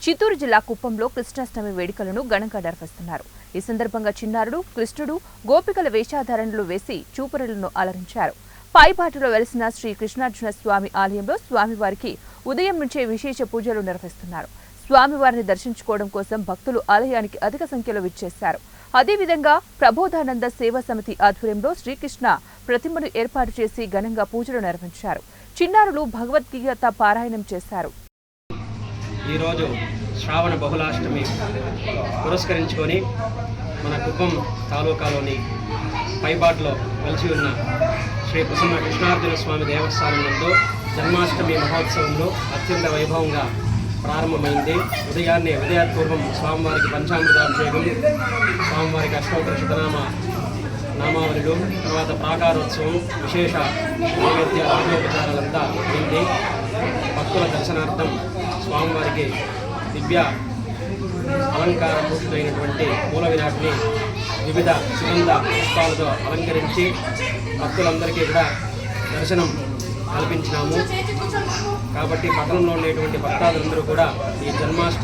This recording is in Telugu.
చిత్తూరు జిల్లా కుప్పంలో కృష్ణాష్టమి వేడుకలను ఘనంగా నిర్వహిస్తున్నారు. ఈ సందర్భంగా చిన్నారులు, కృష్ణుడు, గోపికల వేషధారణలు వేసి చూపరులను అలరించారు. పైబాటులో వెలిసిన శ్రీ కృష్ణార్జున స్వామి ఆలయంలో స్వామివారికి ఉదయం నుంచే విశేష పూజలు నిర్వహిస్తున్నారు. స్వామివారిని దర్శించుకోవడం కోసం భక్తులు ఆలయానికి అధిక సంఖ్యలో విచ్చేశారు. అదేవిధంగా ప్రబోధానంద సేవా సమితి ఆధ్వర్యంలో శ్రీకృష్ణ ప్రతిమను ఏర్పాటు చేసి ఘనంగా పూజలు నిర్వహించారు. చిన్నారులు భగవద్గీత పారాయణం చేశారు. ఈరోజు శ్రావణ బహుళాష్టమి పురస్కరించుకొని మన కుప్పం తాలూకాలోని పైబాట్లో వెలిసి ఉన్న శ్రీ ప్రసన్న కృష్ణార్జున స్వామి దేవస్థానం నందు జన్మాష్టమి మహోత్సవంలో అత్యంత వైభవంగా ప్రారంభమైంది. ఉదయాత్పూర్వం స్వామివారికి పంచామృతాభిషేకం, స్వామివారికి అష్టోత్తర నామావళులు, తర్వాత ప్రాకారోత్సవం, విశేష నైవేద్య రాజోపచారాలంతా అయింది. భక్తుల దర్శనార్థం స్వామివారికి దివ్య అలంకార భూషితమైనటువంటి మూల విరాట్ని వివిధ సుగంధ పుష్పాలతో అలంకరించి భక్తులందరికీ కూడా దర్శనం కల్పించినాము. కాబట్టి పట్టణంలో ఉండేటువంటి భక్తాదులందరూ కూడా ఈ జన్మాష్టమి